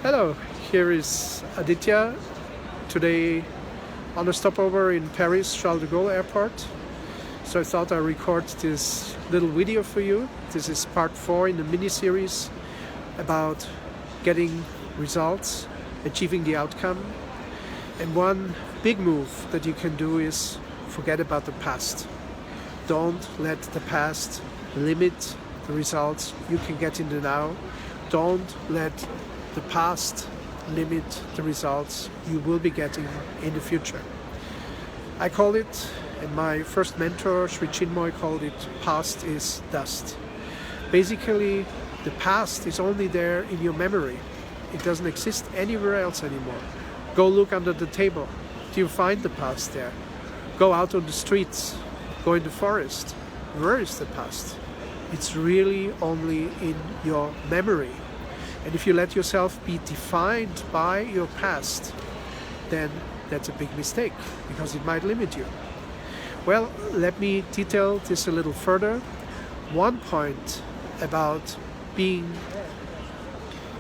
Hello, here is Aditya. Today on a stopover in Paris Charles de Gaulle Airport. So I thought I'd record this little video for you. This is part 4 in the mini-series about getting results, achieving the outcome. And one big move that you can do is forget about the past. Don't let the past limit the results you can get in the now. Don't let the past limit the results you will be getting in the future. I call it, and my first mentor, Sri Chinmoy, called it, past is dust. Basically, the past is only there in your memory. It doesn't exist anywhere else anymore. Go look under the table. Do you find the past there? Go out on the streets. Go in the forest. Where is the past? It's really only in your memory. And if you let yourself be defined by your past, then that's a big mistake, because it might limit you. Well, let me detail this a little further. One point about being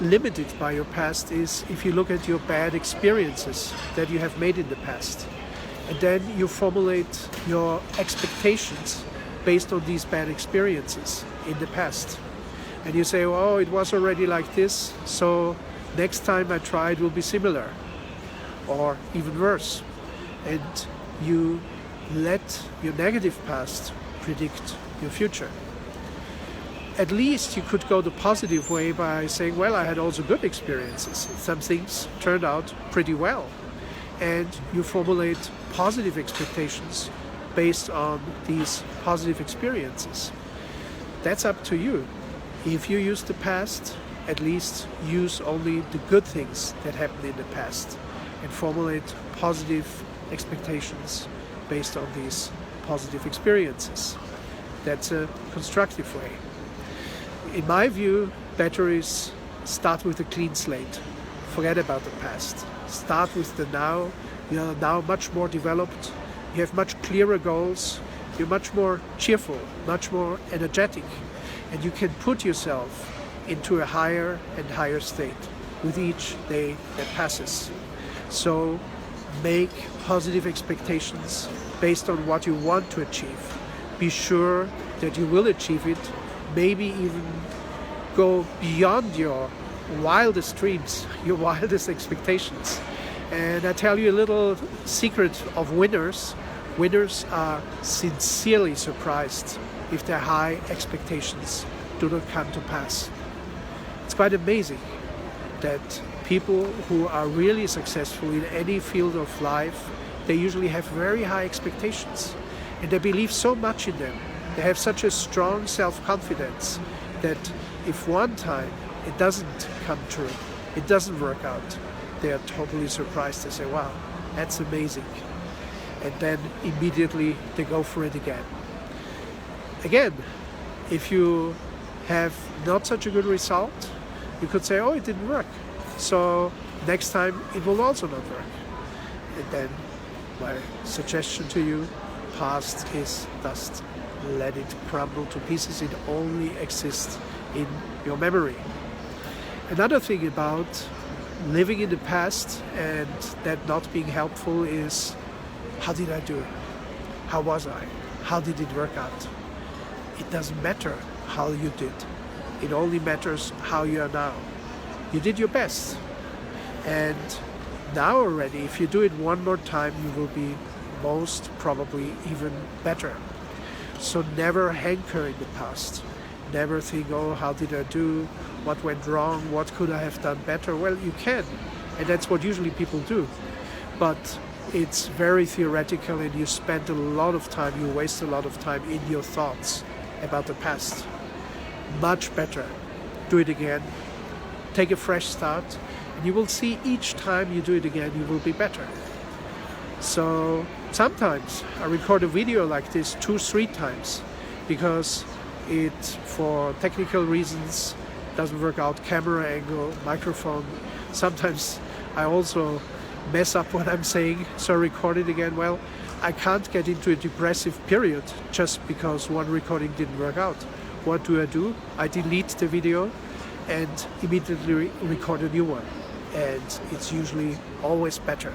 limited by your past is if you look at your bad experiences that you have made in the past, and then you formulate your expectations based on these bad experiences in the past. And you say, oh, it was already like this, so next time I try it will be similar, or even worse. And you let your negative past predict your future. At least you could go the positive way by saying, well, I had also good experiences. Some things turned out pretty well. And you formulate positive expectations based on these positive experiences. That's up to you. If you use the past, at least use only the good things that happened in the past and formulate positive expectations based on these positive experiences. That's a constructive way. In my view, better is start with a clean slate. Forget about the past. Start with the now. You are now much more developed. You have much clearer goals. You're much more cheerful, much more energetic. And you can put yourself into a higher and higher state with each day that passes. So make positive expectations based on what you want to achieve. Be sure that you will achieve it. Maybe even go beyond your wildest dreams, your wildest expectations. And I tell you a little secret of winners. Winners are sincerely surprised if their high expectations do not come to pass. It's quite amazing that people who are really successful in any field of life, they usually have very high expectations, and they believe so much in them. They have such a strong self-confidence that if one time it doesn't come true, it doesn't work out, they are totally surprised. They say, wow, that's amazing. And then immediately they go for it again. Again, if you have not such a good result, you could say, oh, it didn't work. So next time it will also not work. And then my suggestion to you, past is dust. Let it crumble to pieces. It only exists in your memory. Another thing about living in the past and that not being helpful is, how did I do? How was I? How did it work out? It doesn't matter how you did. It only matters how you are now. You did your best. And now already, if you do it one more time, you will be most probably even better. So never hanker in the past. Never think, oh, how did I do? What went wrong? What could I have done better? Well, you can. And that's what usually people do. But it's very theoretical, and you spend a lot of time, you waste a lot of time in your thoughts about the past. Much better. Do it again. Take a fresh start, and you will see each time you do it again, you will be better. So sometimes I record a video like this 2-3 times because it, for technical reasons, doesn't work out, camera angle, microphone. Sometimes I also mess up what I'm saying, so I record it again. Well, I can't get into a depressive period just because one recording didn't work out. What do? I delete the video and immediately record a new one. and it's usually always better.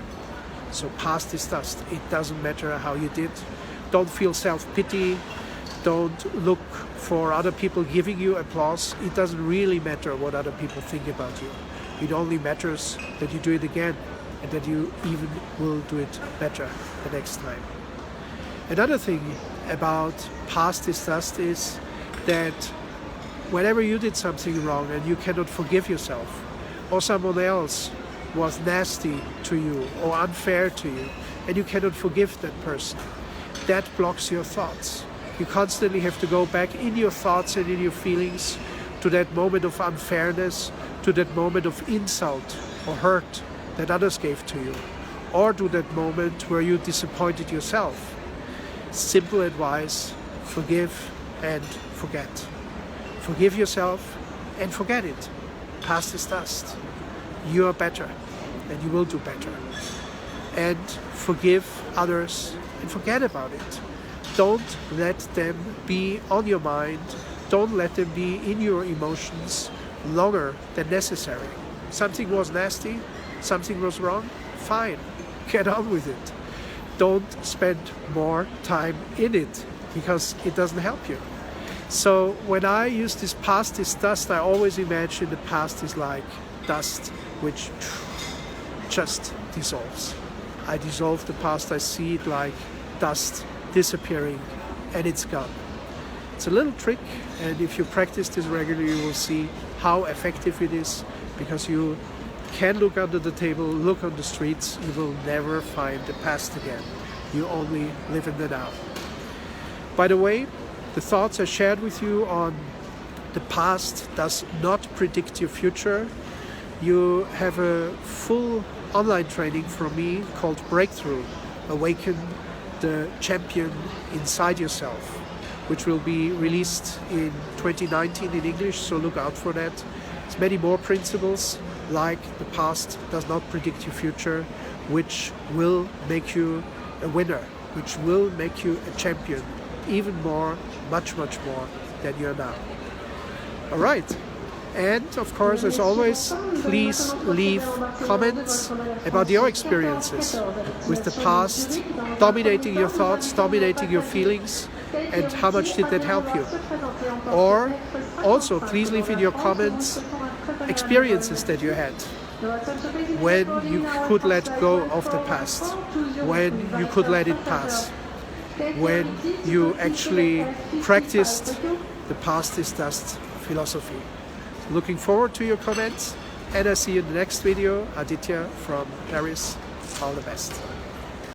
So past is dust. It doesn't matter how you did. Don't feel self-pity. Don't look for other people giving you applause. It doesn't really matter what other people think about you. It only matters that you do it again and that you even will do it better the next time. Another thing about past is dust is that whenever you did something wrong and you cannot forgive yourself, or someone else was nasty to you or unfair to you, and you cannot forgive that person, that blocks your thoughts. You constantly have to go back in your thoughts and in your feelings to that moment of unfairness, to that moment of insult or hurt that others gave to you, or to that moment where you disappointed yourself. Simple advice: forgive and forget. Forgive yourself and forget it. Past is dust. You are better and you will do better. And forgive others and forget about it. Don't let them be on your mind. Don't let them be in your emotions longer than necessary. Something was nasty, something was wrong, fine, get on with it. Don't spend more time in it because it doesn't help you. So when I use this past is dust, I always imagine the past is like dust which just dissolves. I dissolve the past, I see it like dust disappearing, and it's gone. It's a little trick, and if you practice this regularly, you will see how effective it is, because you can look under the table, look on the streets, you will never find the past again. You only live in the now. By the way, the thoughts I shared with you on the past does not predict your future. You have a full online training from me called Breakthrough, Awaken the Champion Inside Yourself, which will be released in 2019 in English, so look out for that. There's many more principles, like the past does not predict your future, which will make you a winner, which will make you a champion, even more, much more than you are now. All right. And of course, as always, please leave comments about your experiences with the past dominating your thoughts, dominating your feelings, and how much did that help you. Or also, please leave in your comments experiences that you had when you could let go of the past, when you could let it pass, when you actually practiced the past is dust philosophy. Looking forward to your comments, and I see you in the next video. Aditya from Paris. All the best.